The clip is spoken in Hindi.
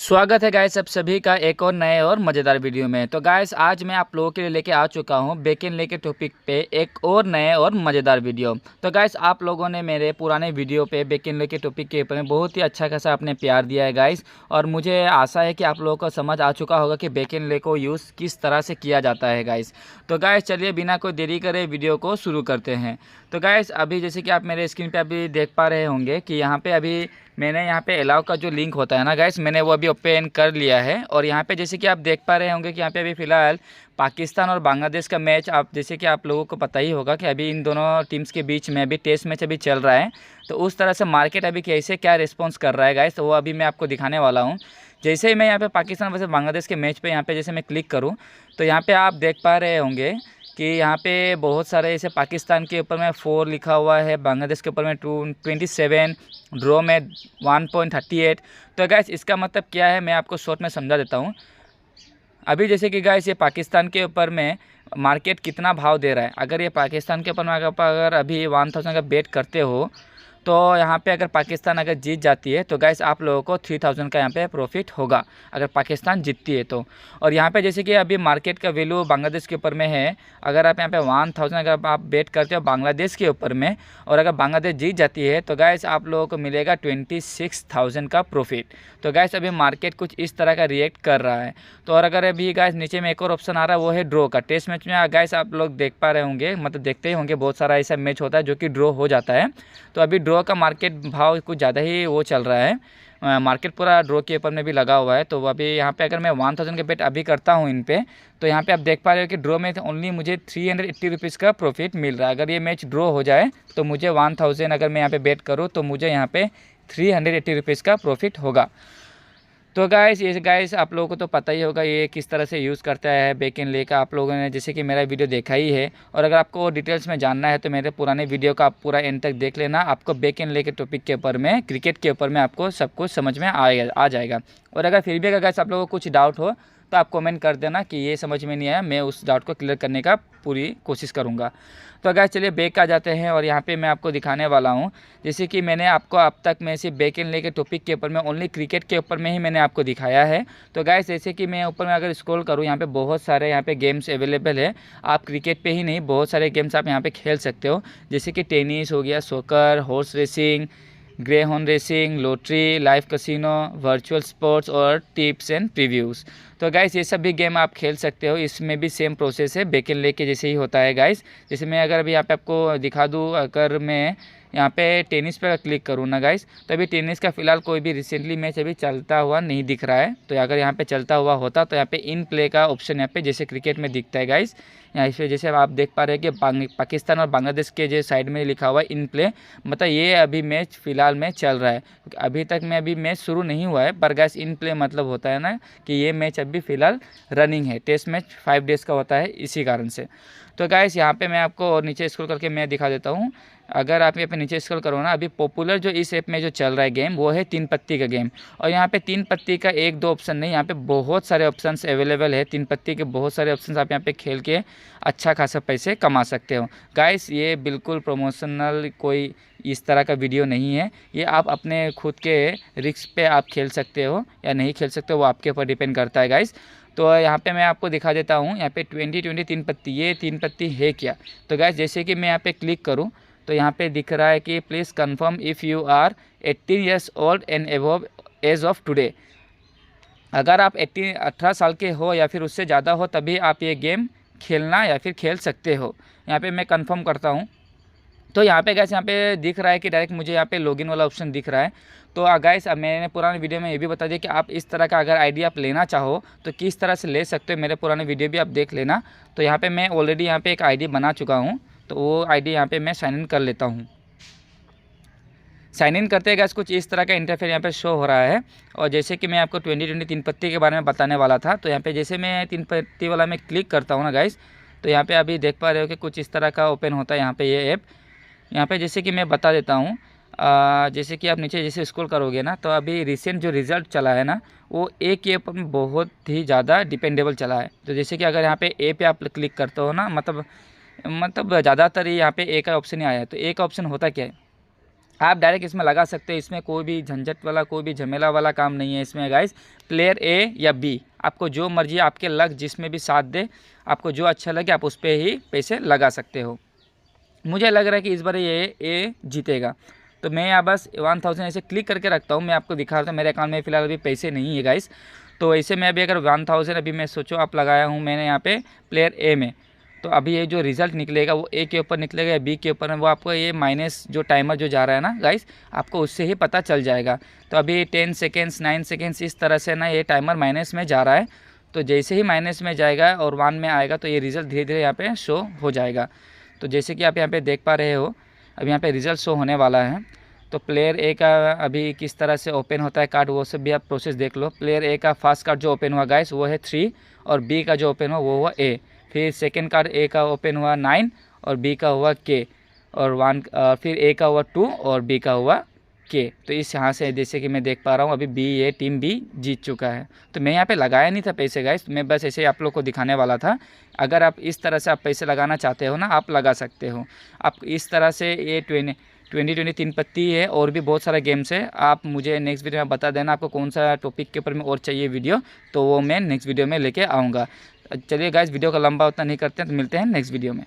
स्वागत है गाइस आप सभी का एक और नए और मज़ेदार वीडियो में। तो गाइस आज मैं आप लोगों के लिए लेके आ चुका हूँ बैकएंड ले के टॉपिक पे एक और नए और मज़ेदार वीडियो। तो गाइस आप लोगों ने मेरे पुराने वीडियो पे बैकएंड ले के टॉपिक के ऊपर में बहुत ही अच्छा खासा आपने प्यार दिया है गाइस, और मुझे आशा है कि आप लोगों को समझ आ चुका होगा कि बैकएंड ले को यूज़ किस तरह से किया जाता है गाइस। तो गाइस चलिए बिना कोई देरी करे वीडियो को शुरू करते हैं। तो गाइस अभी जैसे कि आप मेरे स्क्रीन पर अभी देख पा रहे होंगे कि यहाँ पर अभी मैंने यहाँ पे अलाउ का जो लिंक होता है ना गाइस, मैंने वो अभी ओपन कर लिया है। और यहाँ पे जैसे कि आप देख पा रहे होंगे कि यहाँ पे अभी फ़िलहाल पाकिस्तान और बांग्लादेश का मैच, आप जैसे कि आप लोगों को पता ही होगा कि अभी इन दोनों टीम्स के बीच में अभी टेस्ट मैच अभी चल रहा है। तो उस तरह से मार्केट अभी कैसे क्या रिस्पॉन्स कर रहा है गाइस, तो वो अभी मैं आपको दिखाने वाला हूँ। जैसे ही मैं यहाँ पे पाकिस्तान वर्सेस बांग्लादेश के मैच पे यहाँ पे जैसे मैं क्लिक करूँ तो यहाँ पे आप देख पा रहे होंगे कि यहाँ पे बहुत सारे ऐसे पाकिस्तान के ऊपर में 4 लिखा हुआ है, बांग्लादेश के ऊपर में 27, ड्रॉ में 1.38। तो गैस इसका मतलब क्या है मैं आपको शॉर्ट में समझा देता हूँ। अभी जैसे कि गाइस ये पाकिस्तान के ऊपर में मार्केट कितना भाव दे रहा है, अगर ये पाकिस्तान के ऊपर में अगर अभी 1000 का बेट करते हो तो यहाँ पे अगर पाकिस्तान अगर जीत जाती है तो गाइस आप लोगों को 3000 का यहाँ पे प्रॉफिट होगा अगर पाकिस्तान जीतती है तो। और यहाँ पे जैसे कि अभी मार्केट का वैल्यू बांग्लादेश के ऊपर में है, अगर आप यहाँ पे 1000 अगर आप बेट करते हो बांग्लादेश के ऊपर में और अगर बांग्लादेश जीत जाती है तो गाइस आप लोगों को मिलेगा 26,000 का प्रॉफिट। तो गाइस अभी मार्केट कुछ इस तरह का रिएक्ट कर रहा है। तो और अगर अभी गाइस नीचे में एक और ऑप्शन आ रहा है वो है ड्रॉ का। टेस्ट मैच में गाइस आप लोग देख पा रहे होंगे, मतलब देखते ही होंगे, बहुत सारा ऐसा मैच होता है जो कि ड्रॉ हो जाता है। तो अभी ड्रॉ का मार्केट भाव कुछ ज़्यादा ही वो चल रहा है, मार्केट पूरा ड्रॉ के ऊपर में भी लगा हुआ है। तो अभी यहाँ पे अगर मैं 1000 के बेट अभी करता हूँ इन पे तो यहाँ पे आप देख पा रहे हो कि ड्रॉ में ओनली मुझे 380 रुपीज़ का प्रॉफिट मिल रहा है। अगर ये मैच ड्रॉ हो जाए तो मुझे 1000 अगर मैं यहाँ पे बेट करूँ तो मुझे यहाँ पे 380 रुपीज़ का प्रॉफिट होगा। तो गाइस आप लोगों को तो पता ही होगा ये किस तरह से यूज़ करता है बैकएंड ले का। आप लोगों ने जैसे कि मेरा वीडियो देखा ही है, और अगर आपको डिटेल्स में जानना है तो मेरे पुराने वीडियो का आप पूरा एंड तक देख लेना। आपको बैकएंड ले के टॉपिक के ऊपर में, क्रिकेट के ऊपर में आपको सब कुछ समझ में आ जाएगा। और अगर फिर भी अगर गाइस आप लोगों को कुछ डाउट हो तो आप कमेंट कर देना कि ये समझ में नहीं आया, मैं उस डाउट को क्लियर करने का पूरी कोशिश करूँगा। तो गाइस चलिए बैक आ जाते हैं और यहाँ पे मैं आपको दिखाने वाला हूँ। जैसे कि मैंने आपको अब तक में सिर्फ बैकएंड ले के टॉपिक के ऊपर में ओनली क्रिकेट के ऊपर में ही मैंने आपको दिखाया है। तो गाइस जैसे कि मैं ऊपर में अगर स्क्रॉल करूँ यहाँ पे बहुत सारे यहाँ पे गेम्स अवेलेबल है। आप क्रिकेट पे ही नहीं बहुत सारे गेम्स आप यहाँ पे खेल सकते हो, जैसे कि टेनिस हो गया, soccer, horse racing, grey horn racing, lottery, live casino, virtual sports और टिप्स एंड प्रीव्यूज़। तो गाइस ये सब भी गेम आप खेल सकते हो। इसमें भी सेम प्रोसेस है बैकएंड लेके जैसे ही होता है गाइस। जैसे मैं अगर अभी यहाँ पे आपको दिखा दूँ, अगर मैं यहाँ पे टेनिस पे क्लिक करूँ ना गाइस तो अभी टेनिस का फ़िलहाल कोई भी रिसेंटली मैच अभी चलता हुआ नहीं दिख रहा है। तो अगर यहाँ पे चलता हुआ होता तो यहाँ पे इन प्ले का ऑप्शन यहाँ पे जैसे क्रिकेट में दिखता है गाइस, यहाँ इस जैसे आप देख पा रहे हैं कि पाकिस्तान और बांग्लादेश के जो साइड में लिखा हुआ है इन प्ले, मतलब ये अभी मैच फ़िलहाल में चल रहा है। क्योंकि अभी तक में अभी मैच शुरू नहीं हुआ है, पर गाइस इन प्ले मतलब होता है ना कि ये मैच अभी फ़िलहाल रनिंग है। टेस्ट मैच 5 डेज़ का होता है इसी कारण से। तो गाइस यहाँ पे मैं आपको और नीचे स्क्रॉल करके मैं दिखा देता हूँ। अगर आप यहाँ पे नीचे स्क्रॉल करो ना, अभी पॉपुलर जो इस ऐप में जो चल रहा है गेम वो है 3 पत्ती का गेम। और यहाँ पे 3 पत्ती का 1-2 ऑप्शन नहीं, यहाँ पे बहुत सारे ऑप्शंस अवेलेबल है। 3 पत्ती के बहुत सारे ऑप्शंस आप यहाँ पे खेल के अच्छा खासा पैसे कमा सकते हो। गाइस ये बिल्कुल प्रमोशनल कोई इस तरह का वीडियो नहीं है, ये आप अपने खुद के रिस्क पे आप खेल सकते हो या नहीं खेल सकते हो वो आपके ऊपर डिपेंड करता है गाइस। तो यहाँ पे मैं आपको दिखा देता हूँ, यहाँ पे 20 3 पत्ती, ये 3 पत्ती है क्या। तो गाइस जैसे कि मैं यहाँ पे क्लिक करूँ तो यहाँ पे दिख रहा है कि please confirm if you are 18 years old and above age of today. अगर आप 18 साल के हो या फिर उससे ज़्यादा हो तभी आप ये गेम खेलना या फिर खेल सकते हो। यहाँ पे मैं कंफर्म करता हूँ। तो यहाँ पे गाइस यहाँ पे दिख रहा है कि डायरेक्ट मुझे यहाँ पे लॉगिन वाला ऑप्शन दिख रहा है। तो गाइस अब मैंने पुराने वीडियो में ये भी बता दिया कि आप इस तरह का अगर आईडी आप लेना चाहो तो किस तरह से ले सकते हो, मेरे पुराने वीडियो भी आप देख लेना। तो यहाँ पे मैं ऑलरेडी यहाँ पे एक आईडी बना चुका हूँ, तो वो आईडी यहाँ पे मैं साइन इन कर लेता हूँ। साइन इन करते हैं गाइस कुछ इस तरह का इंटरफेस यहाँ पे शो हो रहा है। और जैसे कि मैं आपको 20 3 पत्ती के बारे में बताने वाला था, तो यहाँ पे जैसे मैं 3 पत्ती वाला में क्लिक करता हूँ ना गाइस, तो यहाँ पे अभी देख पा रहे हो कि कुछ इस तरह का ओपन होता है यहाँ पे ये ऐप। यहाँ पे जैसे कि मैं बता देता हूँ, जैसे कि आप नीचे जैसे स्क्रॉल करोगे ना तो अभी रिसेंट जो रिज़ल्ट चला है ना वो एक ऐप में बहुत ही ज़्यादा डिपेंडेबल चला है। तो जैसे कि अगर यहाँ पे ए पे आप क्लिक करते हो ना, मतलब ज़्यादातर यहाँ पे ए का ऑप्शन ही आया है। तो ए का ऑप्शन होता क्या है, आप डायरेक्ट इसमें लगा सकते हैं। इसमें कोई भी झंझट वाला, कोई भी झमेला वाला काम नहीं है इसमें गाइस। प्लेयर ए या बी, आपको जो मर्जी, आपके लक जिसमें भी साथ दे, आपको जो अच्छा लगे आप उस पर ही पैसे लगा सकते हो। मुझे लग रहा है कि इस बार ये ए जीतेगा, तो मैं यहाँ बस 1000 ऐसे क्लिक करके रखता हूँ। मैं आपको दिखा रहा हूँ, मेरे अकाउंट में फ़िलहाल अभी पैसे नहीं है गाइस। तो ऐसे में अभी अगर 1000 अभी मैं सोचो आप लगाया हूँ मैंने यहाँ पे प्लेयर ए में, तो अभी ये जो रिज़ल्ट निकलेगा वो ए के ऊपर निकलेगा या बी के ऊपर है, वो आपको ये माइनस जो टाइमर जो जा रहा है ना गाइस, आपको उससे ही पता चल जाएगा। तो अभी 10 सेकेंड्स 9 सेकेंड्स इस तरह से ना ये टाइमर माइनस में जा रहा है। तो जैसे ही माइनस में जाएगा और 1 में आएगा तो ये रिज़ल्ट धीरे धीरे यहाँ पे शो हो जाएगा। तो जैसे कि आप यहाँ पे देख पा रहे हो, अब यहाँ पे रिज़ल्ट शो होने वाला है। तो प्लेयर ए का अभी किस तरह से ओपन होता है कार्ड, वो सब भी आप प्रोसेस देख लो। प्लेयर ए का फर्स्ट कार्ड जो ओपन हुआ गाइस वो है 3, और बी का जो ओपन हुआ वो हुआ ए। फिर सेकंड कार्ड ए का ओपन हुआ 9 और बी का हुआ के, और 1 फिर ए का हुआ 2 और बी का हुआ के। तो इस यहाँ से जैसे कि मैं देख पा रहा हूँ अभी बी, ये टीम बी जीत चुका है। तो मैं यहाँ पे लगाया नहीं था पैसे गाइस, मैं बस ऐसे आप लोग को दिखाने वाला था। अगर आप इस तरह से आप पैसे लगाना चाहते हो ना, आप लगा सकते हो। आप इस तरह से ये 20 3 पत्ती है, और भी बहुत सारा गेम्स है। आप मुझे नेक्स्ट वीडियो में बता देना आपको कौन सा टॉपिक के ऊपर में और चाहिए वीडियो, तो वो मैं नेक्स्ट वीडियो में लेके आऊँगा। चलिए गाइस, वीडियो का लंबा उतना नहीं करते हैं, तो मिलते हैं नेक्स्ट वीडियो में।